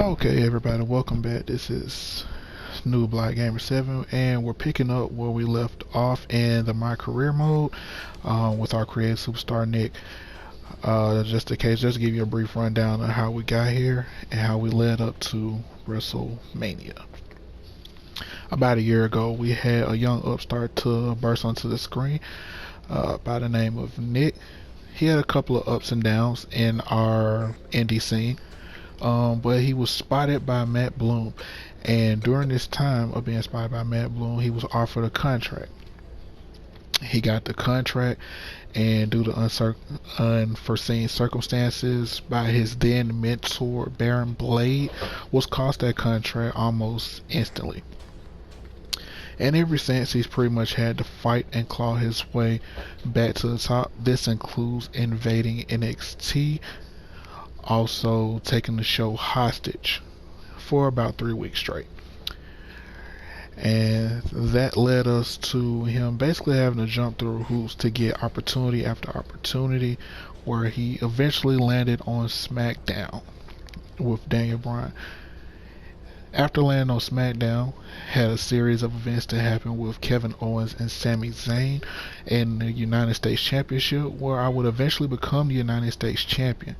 Okay, everybody, welcome back. This is New Black Gamer 7, and we're picking up where we left off in the My Career mode with our creative superstar Nick. Just in case, just to give you a brief rundown of how we got here and how we led up to WrestleMania. About a year ago, we had a young upstart to burst onto the screen by the name of Nick. He had a couple of ups and downs in our indie scene. But he was spotted by Matt Bloom, and during this time of being spotted by Matt Bloom, he was offered a contract. He got the contract, and due to unforeseen circumstances by his then mentor Baron Blade, was cost that contract almost instantly. And ever since, he's pretty much had to fight and claw his way back to the top. This includes invading NXT, also taking the show hostage for about 3 weeks straight. And that led us to him basically having to jump through hoops to get opportunity after opportunity, where he eventually landed on SmackDown with Daniel Bryan. After landing on SmackDown, had a series of events that happened with Kevin Owens and Sami Zayn in the United States Championship, where I would eventually become the United States Champion.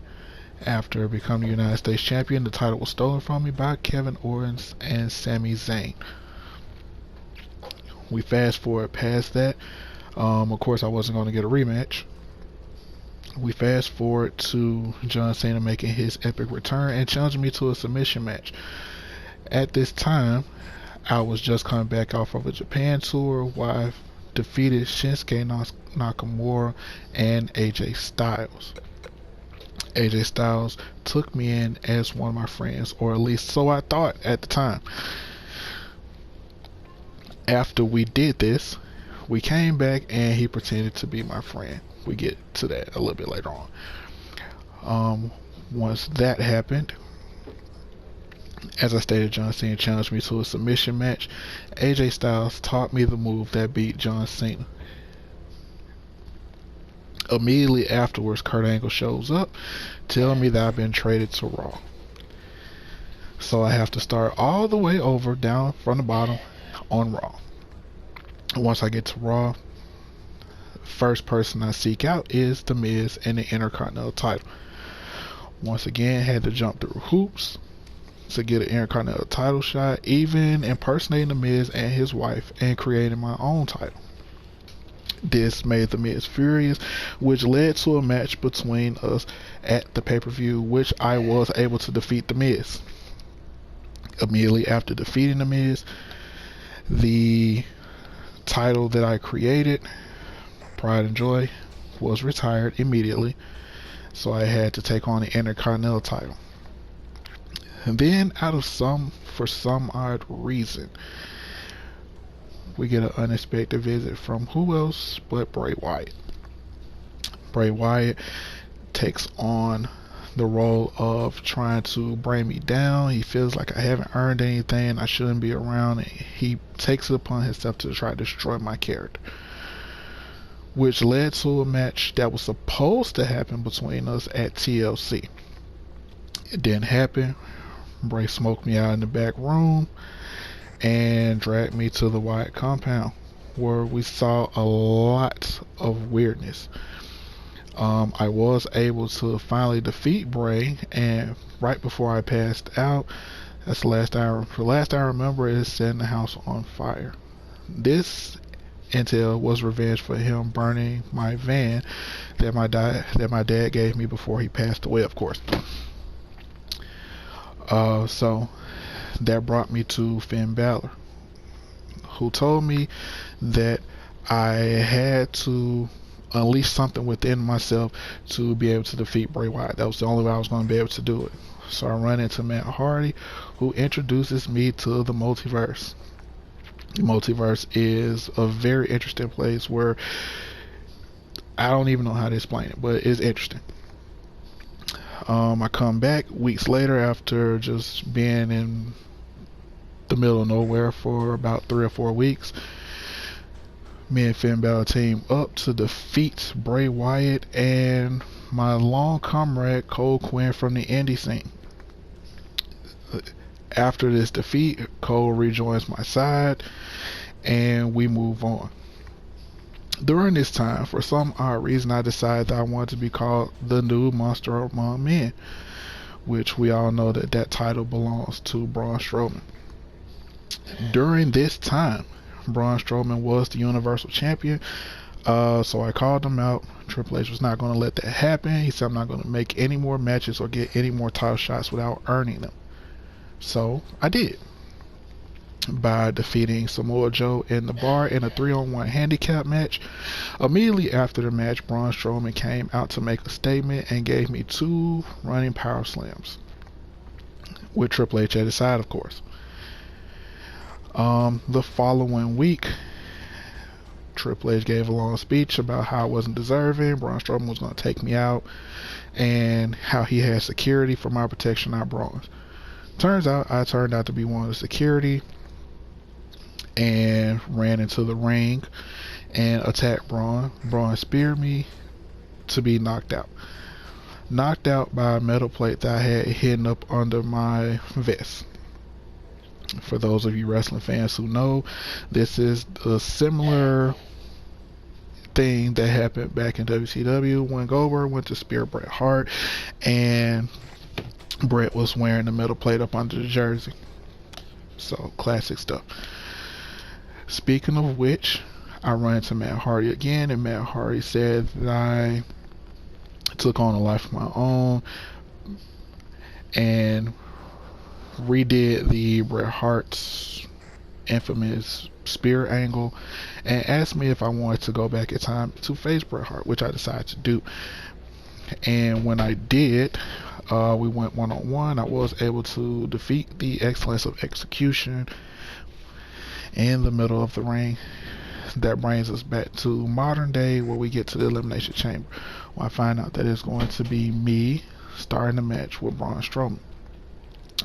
After becoming the United States Champion, the title was stolen from me by Kevin Owens and Sami Zayn. We fast forward past that. Of course, I wasn't going to get a rematch. We fast forward to John Cena making his epic return and challenging me to a submission match. At this time, I was just coming back off of a Japan tour where I defeated Shinsuke Nakamura and AJ Styles. AJ Styles took me in as one of my friends, or at least so I thought at the time. After we did this, we came back and he pretended to be my friend. We get to that a little bit later on. Once that happened, as I stated, John Cena challenged me to a submission match. AJ Styles taught me the move that beat John Cena. Immediately afterwards, Kurt Angle shows up, telling me that I've been traded to Raw. So I have to start all the way over, down from the bottom, on Raw. Once I get to Raw, first person I seek out is The Miz and the Intercontinental title. Once again, had to jump through hoops to get an Intercontinental title shot, even impersonating The Miz and his wife and creating my own title. This made The Miz furious, which led to a match between us at the pay-per-view, which I was able to defeat The Miz. Immediately after defeating The Miz, the title that I created, Pride and Joy, was retired immediately, so I had to take on the Intercontinental title. And then, for some odd reason, we get an unexpected visit from who else but Bray Wyatt. Bray Wyatt takes on the role of trying to bring me down. He feels like I haven't earned anything, I shouldn't be around. He takes it upon himself to try to destroy my character, which led to a match that was supposed to happen between us at TLC. It didn't happen. Bray smoked me out in the back room and dragged me to the Wyatt compound, where we saw a lot of weirdness. I was able to finally defeat Bray, and right before I passed out, that's the last I remember is setting the house on fire. This intel was revenge for him burning my van that my dad gave me before he passed away, of course. So that brought me to Finn Balor, who told me that I had to unleash something within myself to be able to defeat Bray Wyatt. That was the only way I was going to be able to do it. So I run into Matt Hardy, who introduces me to the multiverse. The multiverse is a very interesting place where I don't even know how to explain it, but it's interesting. I come back weeks later after just being in the middle of nowhere for about 3 or 4 weeks. Me and Finn Balor team up to defeat Bray Wyatt and my long comrade Cole Quinn from the indie scene. After this defeat, Cole rejoins my side and we move on. During this time, for some odd reason, I decided that I wanted to be called the new Monster Among Men, which we all know that that title belongs to Braun Strowman. During this time, Braun Strowman was the Universal Champion, so I called him out. Triple H was not going to let that happen. He said I'm not going to make any more matches or get any more title shots without earning them. So I did, by defeating Samoa Joe in the bar in a 3-on-1 handicap match. Immediately after the match, Braun Strowman came out to make a statement and gave me 2 running power slams, with Triple H at his side, of course. The following week, Triple H gave a long speech about how I wasn't deserving, Braun Strowman was going to take me out, and how he had security for my protection, not Braun's. Turns out I turned out to be one of the security and ran into the ring and attacked Braun. Braun speared me to be knocked out. Knocked out by a metal plate that I had hidden up under my vest. For those of you wrestling fans who know, this is a similar thing that happened back in WCW when Goldberg went to spear Bret Hart and Bret was wearing the metal plate up under the jersey. So, classic stuff. Speaking of which, I ran into Matt Hardy again, and Matt Hardy said that I took on a life of my own and redid the Bret Hart's infamous spear angle, and asked me if I wanted to go back in time to face Bret Hart, which I decided to do. And when I did, we went 1-on-1. I was able to defeat the Excellence of Execution in the middle of the ring. That brings us back to modern day, where we get to the Elimination Chamber, where I find out that it's going to be me starting the match with Braun Strowman.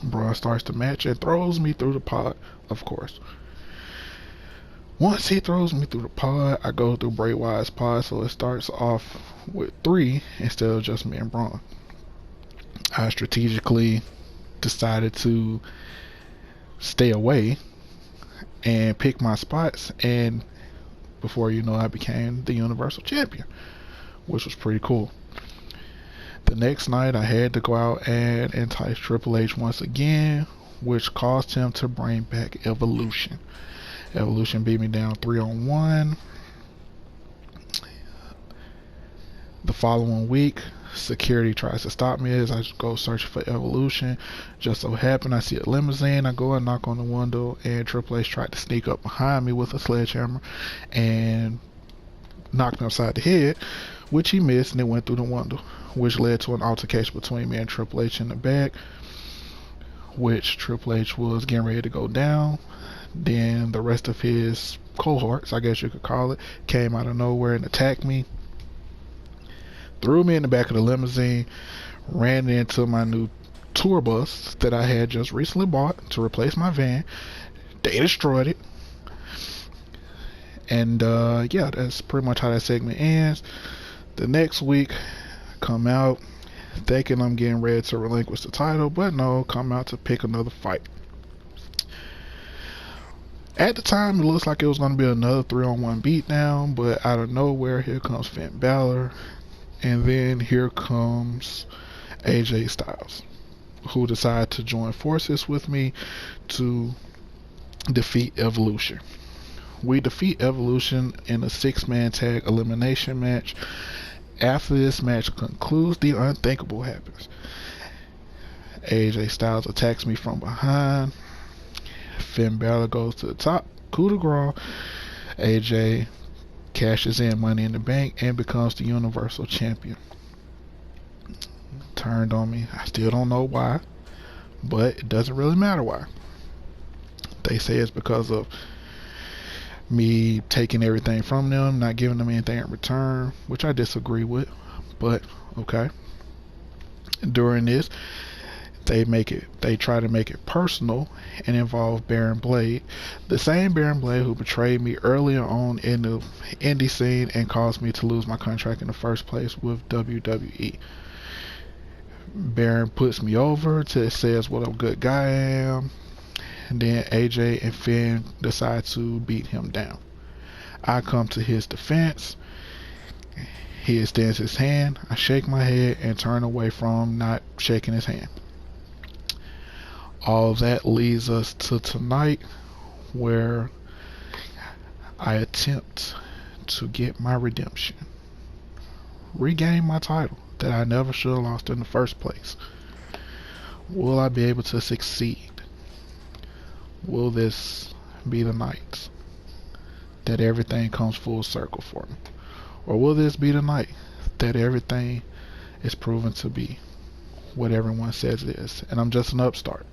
Braun starts the match and throws me through the pod, of course. Once he throws me through the pod, I go through Bray Wyatt's pod, so it starts off with 3 instead of just me and Braun. I strategically decided to stay away and pick my spots, and before you know, I became the Universal Champion, which was pretty cool. The next night, I had to go out and entice Triple H once again, which caused him to bring back Evolution. Evolution beat me down 3-on-1. The following week, security tries to stop me as I go searching for Evolution. Just so happened I see a limousine. I go and knock on the window, and Triple H tried to sneak up behind me with a sledgehammer and knocked me upside the head, which he missed, and it went through the window, which led to an altercation between me and Triple H in the back, which Triple H was getting ready to go down. Then the rest of his cohorts, I guess you could call it, came out of nowhere and attacked me, threw me in the back of the limousine, ran into my new tour bus that I had just recently bought to replace my van. They destroyed it. And yeah, that's pretty much how that segment ends. The next week, come out thinking I'm getting ready to relinquish the title, but no, come out to pick another fight. At the time, it looks like it was going to be another 3-on-1 beatdown, but out of nowhere, here comes Finn Balor, and then here comes AJ Styles, who decided to join forces with me to defeat Evolution. We defeat Evolution in a 6-man tag elimination match. After this match concludes, the unthinkable happens. AJ Styles attacks me from behind. Finn Balor goes to the top, coup de grace. AJ cashes in Money in the Bank and becomes the Universal Champion. Turned on me. I still don't know why, but it doesn't really matter why. They say it's because of me taking everything from them, not giving them anything in return, which I disagree with, but okay. During this, they try to make it personal and involve Baron Blade, the same Baron Blade who betrayed me earlier on in the indie scene and caused me to lose my contract in the first place with WWE. Baron puts me over till it says what a good guy I am. And then AJ and Finn decide to beat him down. I come to his defense. He extends his hand. I shake my head and turn away from not shaking his hand. All that leads us to tonight, where I attempt to get my redemption. Regain my title that I never should have lost in the first place. Will I be able to succeed? Will this be the night that everything comes full circle for me? Or will this be the night that everything is proven to be what everyone says it is, and I'm just an upstart,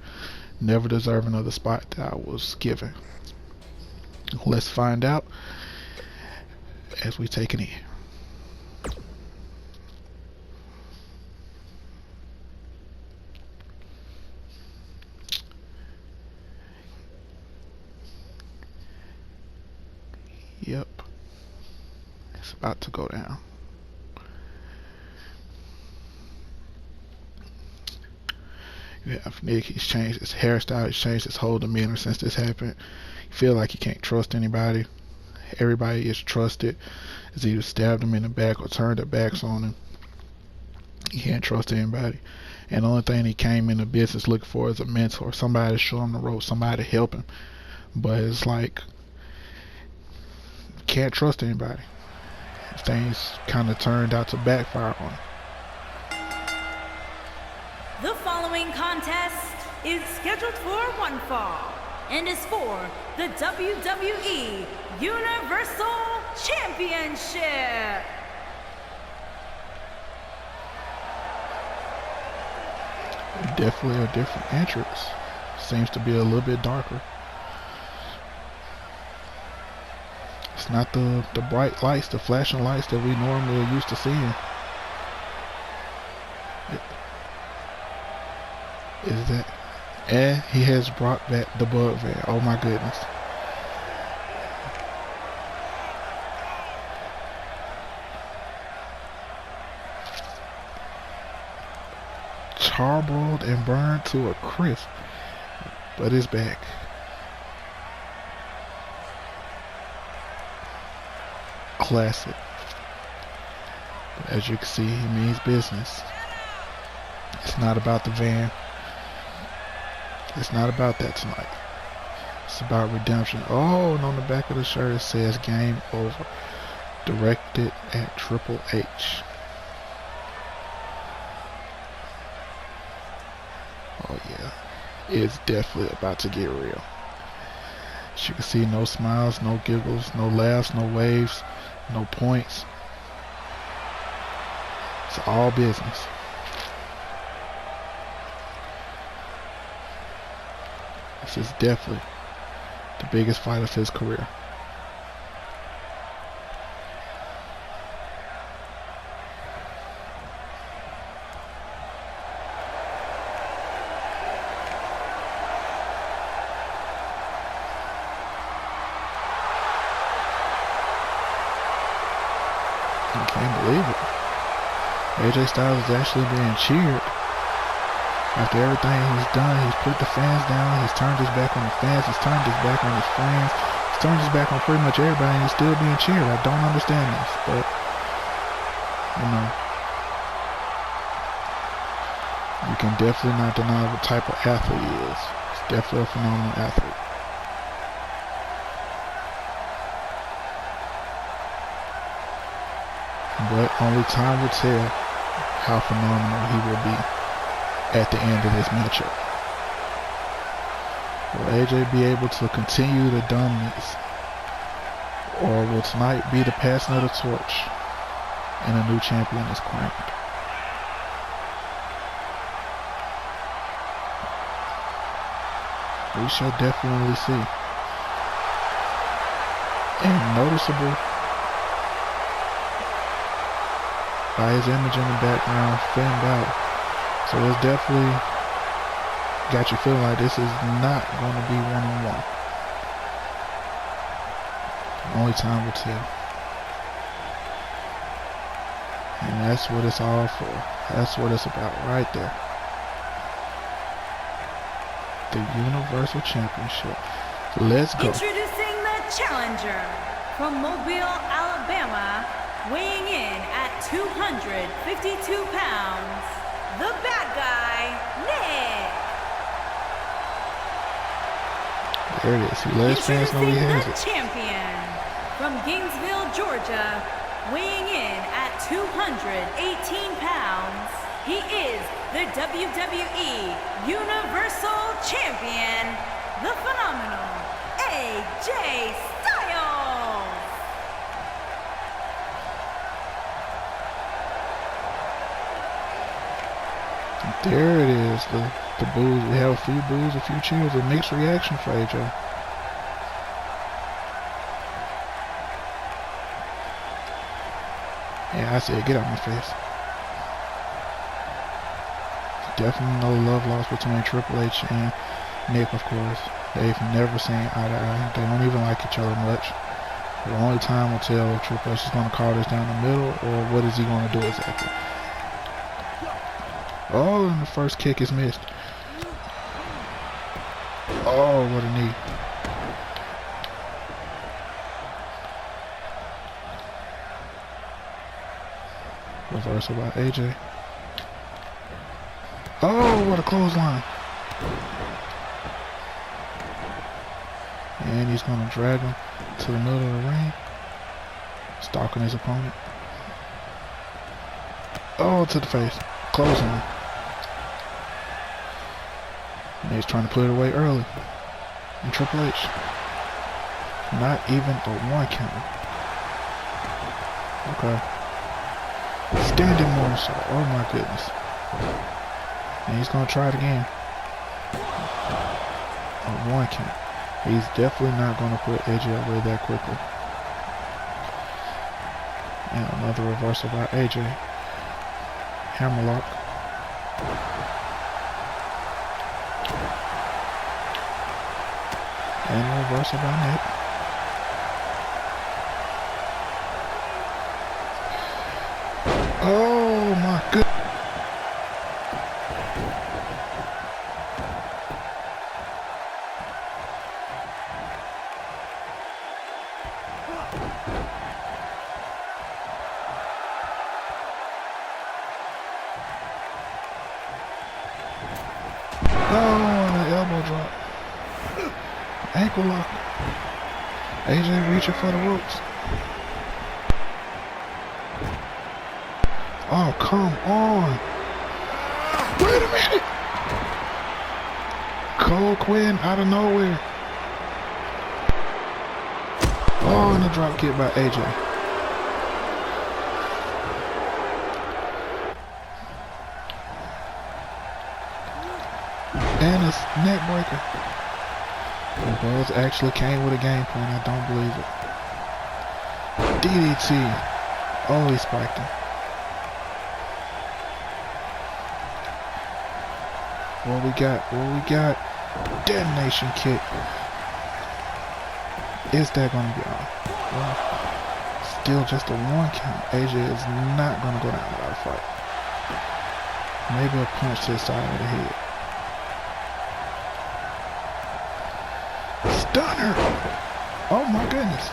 never deserving of the spot that I was given? Let's find out as we take it in. Yep, it's about to go down. You have Nick, he's changed his hairstyle, he's changed his whole demeanor since this happened. You feel like you can't trust anybody. Everybody is trusted. It's either stabbed him in the back or turned their backs on him. He can't trust anybody. And the only thing he came into business looking for is a mentor, somebody to show him the ropes, somebody to help him. But it's like, can't trust anybody. Things kind of turned out to backfire on him. The following contest is scheduled for one fall and is for the WWE Universal Championship. Definitely a different entrance. Seems to be a little bit darker. It's not the bright lights, the flashing lights that we normally are used to seeing. Is that? And he has brought back the bug van. Oh my goodness. Charbroiled and burned to a crisp, but it's back. Classic. But as you can see, he means business. It's not about the van. It's not about that tonight. It's about redemption. Oh, and on the back of the shirt it says game over. Directed at Triple H. Oh yeah. It's definitely about to get real. As you can see, no smiles, no giggles, no laughs, no waves, no points. It's all business. This is definitely the biggest fight of his career. I can't believe it. AJ Styles is actually being cheered. After everything he's done, he's put the fans down, he's turned his back on the fans, he's turned his back on his friends, he's turned his back on pretty much everybody, and he's still being cheered. I don't understand this, but, you know, you can definitely not deny what type of athlete he is. He's definitely a phenomenal athlete. But only time will tell how phenomenal he will be at the end of this matchup. Will AJ be able to continue the dominance, or will tonight be the passing of the torch and a new champion is crowned? We shall definitely see. And noticeable by his image in the background, Finn Balor. So it's definitely got you feeling like this is not going to be one-on-one. Only time will tell. And that's what it's all for. That's what it's about right there. The Universal Championship. Let's go. Introducing the challenger from Mobile, Alabama, weighing in at 252 pounds, the bad guy, Nick. There it is. He let his fans know he has it. Champion from Gainesville, Georgia, weighing in at 218 pounds, he is the WWE Universal Champion, the phenomenal AJ Styles. There it is. The boos. We have a few boos, a few cheers, a mixed reaction for AJ. Yeah, I said, get out my face. Definitely no love lost between Triple H and Nick, of course. They've never seen eye to eye. They don't even like each other much. The only time will tell if Triple H is going to call this down the middle or what is he going to do exactly. Oh, and the first kick is missed. Oh, what a knee. Reversal by AJ. Oh, what a clothesline. And he's going to drag him to the middle of the ring. Stalking his opponent. Oh, to the face. Clothesline. And he's trying to put it away early. And Triple H. Not even a 1 count. Okay. Standing moonsault. Oh my goodness. And he's going to try it again. A 1 count. He's definitely not going to put AJ away that quickly. And another reversal by AJ. Hammerlock. And a reversal by Nick. Oh my goodness. Oh, and an elbow drop. Ankle lock. AJ reaching for the ropes. Oh, come on. Wait a minute. Cole Quinn out of nowhere. Oh, and a drop kick by AJ. And a neck breaker. The Bulls actually came with a game plan. I don't believe it. DDT. Oh, he spiked him. What we got? What we got? Detonation kick. Is that going to be on? Well, still just a 1 count. AJ is not going to go down without a fight. Maybe a punch to the side of the head. Stunner! Oh my goodness.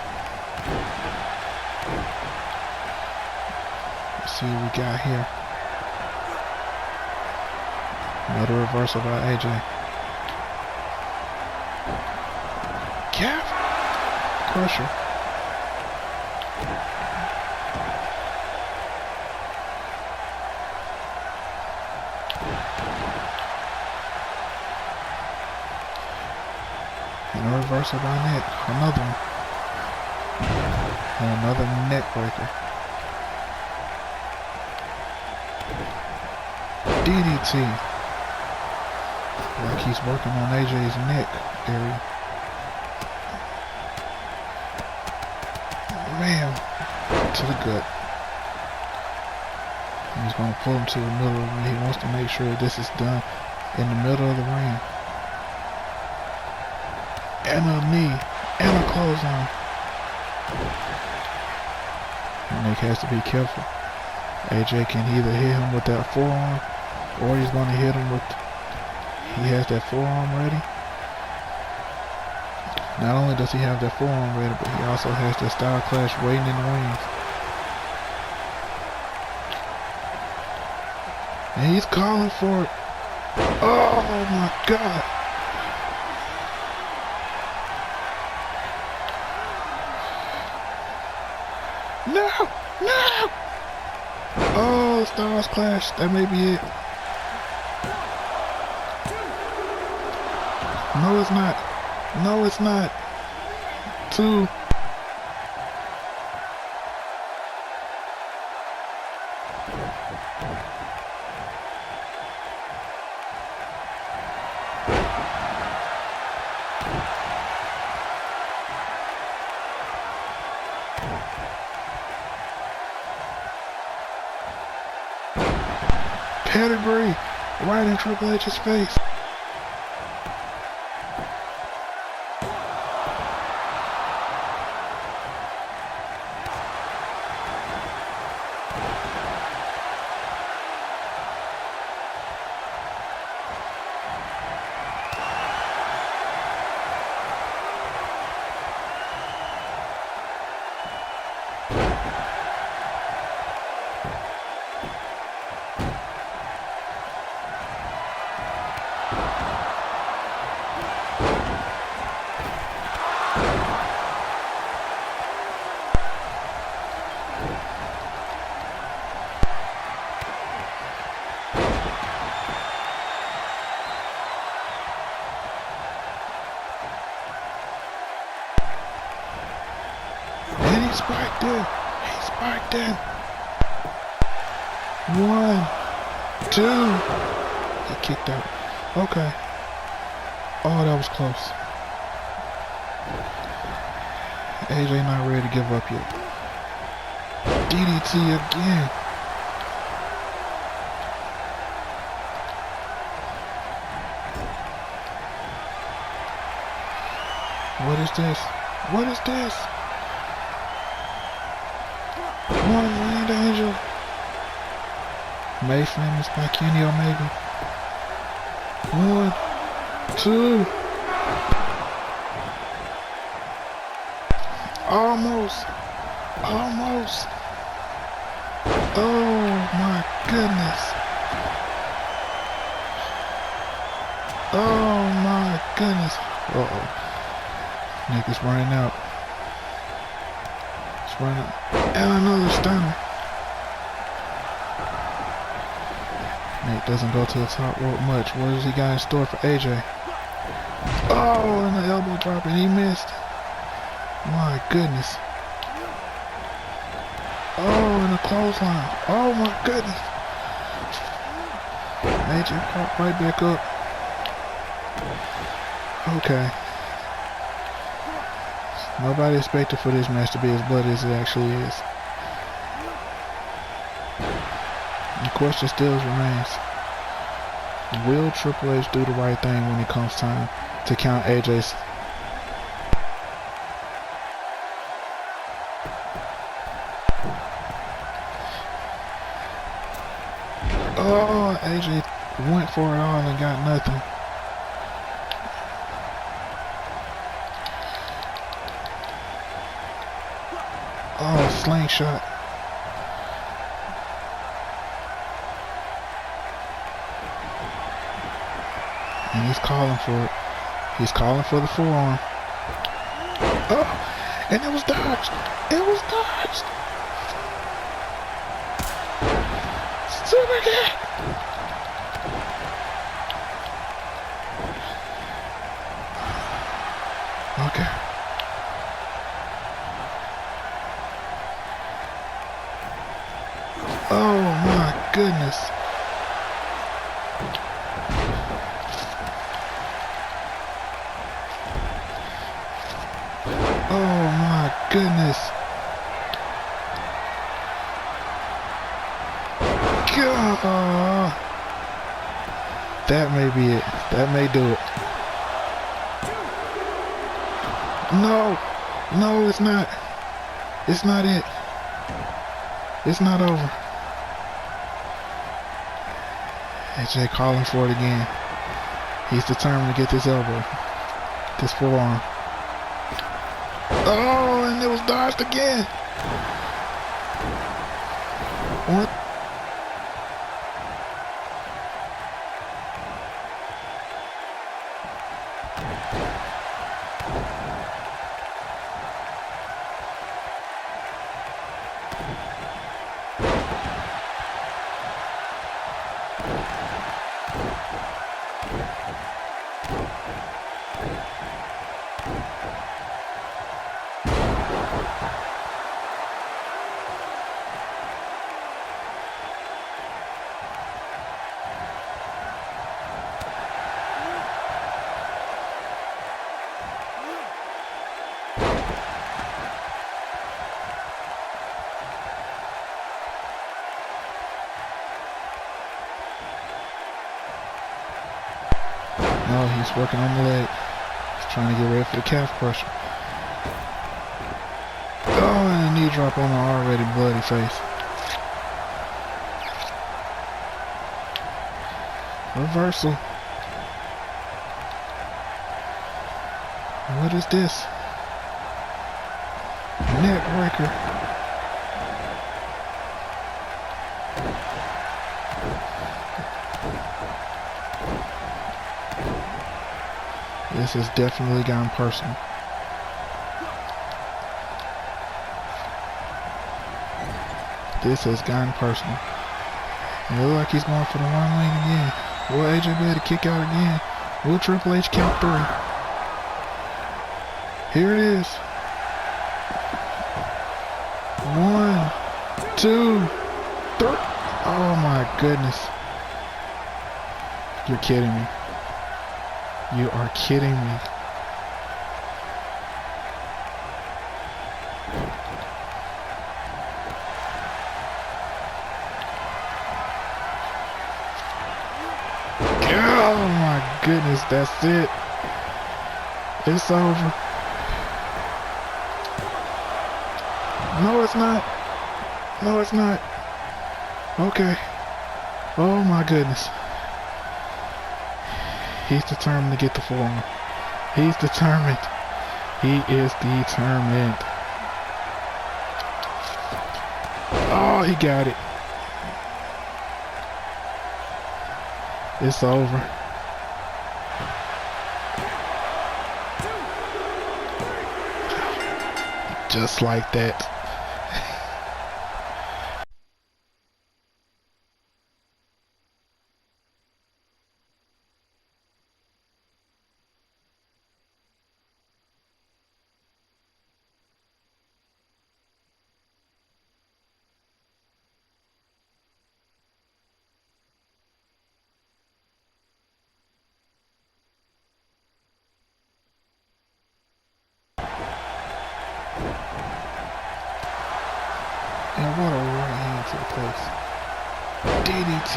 Let's see what we got here. Another reversal by AJ. Calf crusher. And a reversal by Nick. Another one. And another neck breaker. DDT. Like he's working on AJ's neck area. Man, to the gut. And he's going to pull him to the middle of the ring. He wants to make sure this is done in the middle of the ring. And a knee. And a clothesline. And Nick has to be careful. AJ can either hit him with that forearm, or he's going to hit him with, he has that forearm ready. Not only does he have that forearm ready, but he also has that style clash waiting in the wings. And he's calling for it. Oh my God. No! No! Oh, Stars Clash. That may be it. No, it's not. No, it's not. 2. Pedigree right in Triple H's face. And he spiked in. He spiked in. 1, 2. He kicked out. Okay. Oh, that was close. AJ not ready to give up yet. DDT again. What is this? What is this? One Land Angel. May famous by Kenny Omega. 1, 2. Almost. Almost. Oh my goodness. Oh my goodness. Uh-oh. Nick is running out. It's running out. And another stunner. Nick doesn't go to the top rope much. What does he got in store for AJ? Oh, and the elbow drop, and he missed. My goodness. Oh, and a clothesline. Oh my goodness. AJ popped right back up. Okay. Nobody expected for this match to be as bloody as it actually is. The question still remains, will Triple H do the right thing when it comes time to count AJ's? Oh, AJ went for it all and got nothing. Oh, slingshot. And he's calling for it. He's calling for the forearm. Oh, and it was dodged. It was dodged. Super kick. Okay. Oh my goodness. Oh my goodness. God. That may be it. That may do it. No. No, it's not. It's not it. It's not over. AJ calling for it again. He's determined to get this elbow. This forearm. Oh, and it was dodged again. What? No, he's working on the leg. He's trying to get ready for the calf crusher. Oh, and a knee drop on an already bloody face. Reversal. What is this? Neck breaker. This has definitely gotten personal. This has gotten personal. It looks like he's going for the one lane again. Will AJ be able to kick out again? Will Triple H count 3? Here it is. 1, 2, 3. Oh my goodness. You're kidding me. You are kidding me. Oh my goodness, that's it. It's over. No, it's not. No, it's not. Okay. Oh my goodness. He's determined to get the forearm. He's determined. He is determined. Oh, he got it. It's over. Just like that. And what a right hand to the face. DDT.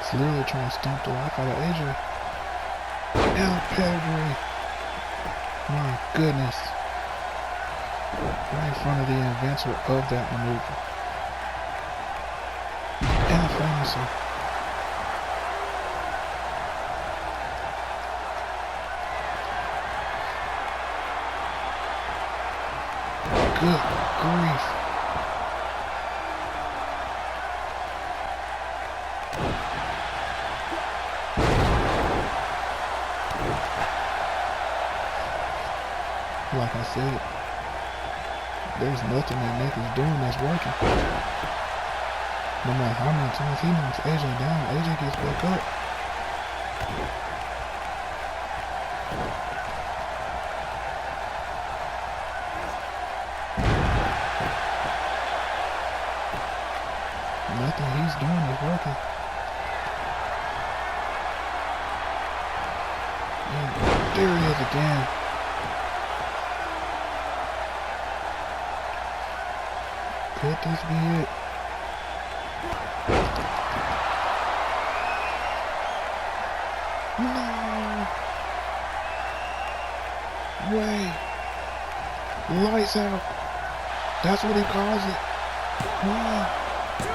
It's literally trying to stomp the life out of AJ. And pedigree. My goodness. Right in front of the inventor of that maneuver. And a finisher. Good grief. Like I said, there's nothing that Nick is doing that's working. No matter how many times he knocks AJ down, AJ gets back up. Nothing he's doing is working. And there he is again. Could this be it? No. Way. Lights out. That's what he calls it. 1,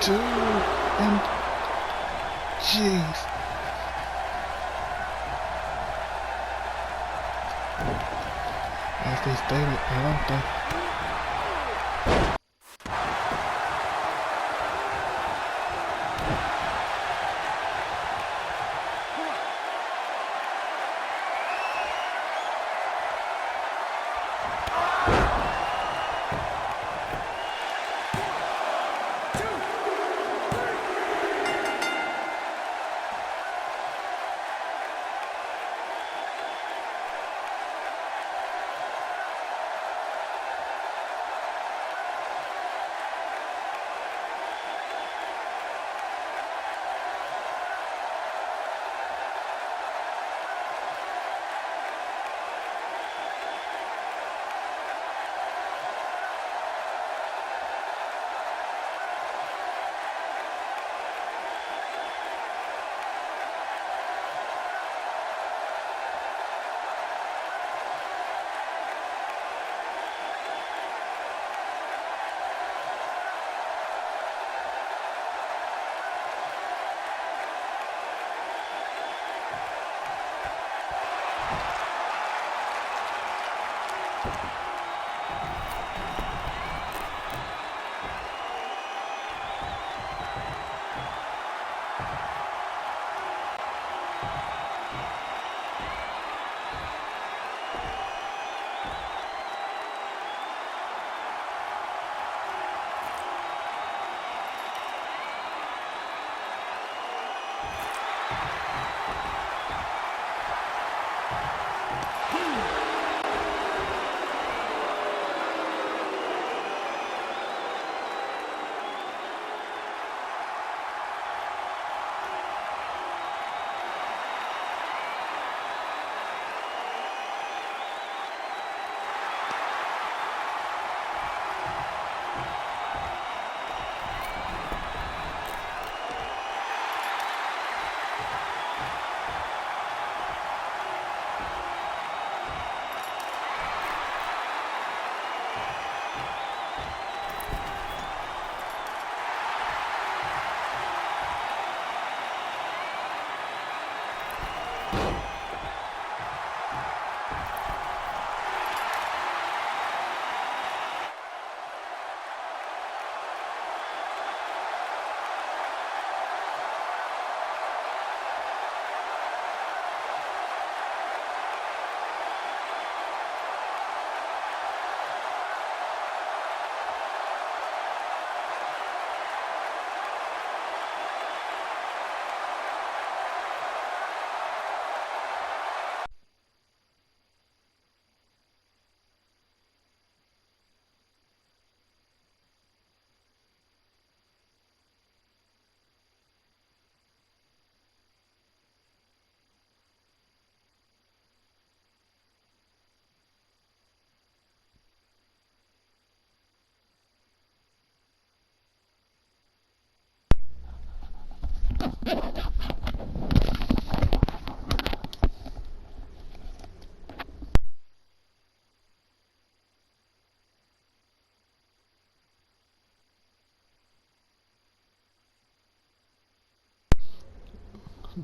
2, and jeez. As they stated, I don't think.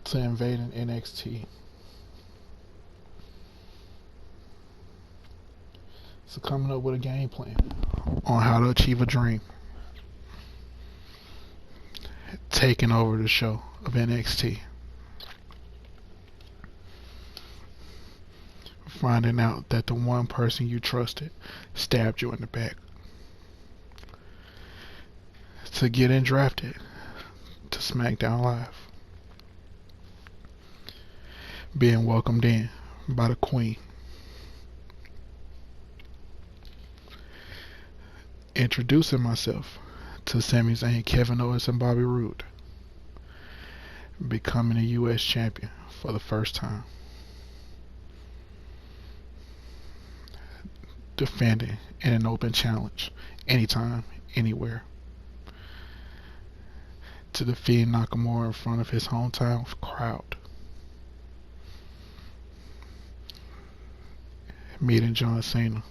To invade an NXT. So coming up with a game plan on how to achieve a dream. Taking over the show of NXT. Finding out that the one person you trusted stabbed you in the back. To getting drafted to SmackDown Live. Being welcomed in by the Queen. Introducing myself to Sami Zayn, Kevin Owens, and Bobby Roode. Becoming a U.S. champion for the first time. Defending in an open challenge, anytime, anywhere. To defeat Nakamura in front of his hometown crowd. meeting John Cena,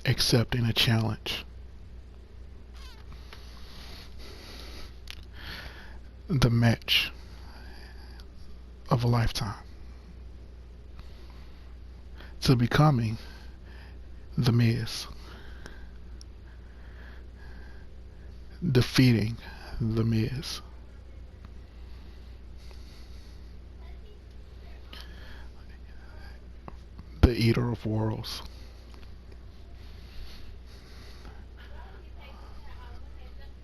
accepting a challenge, the match of a lifetime, to becoming The Miz, defeating The Miz, the Eater of Worlds,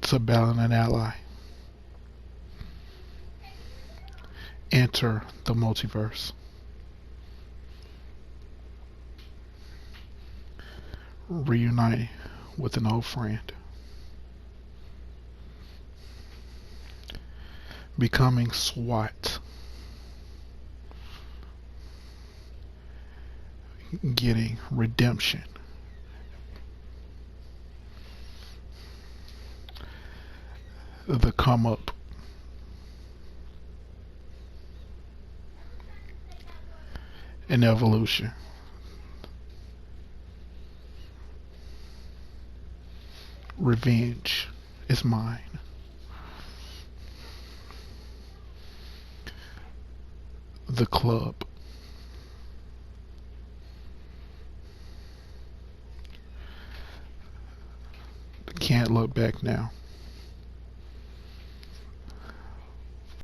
to battle an ally, enter the multiverse, reuniting with an old friend, becoming SWAT, getting redemption, the come up, an evolution, revenge is mine, the club, can't look back now.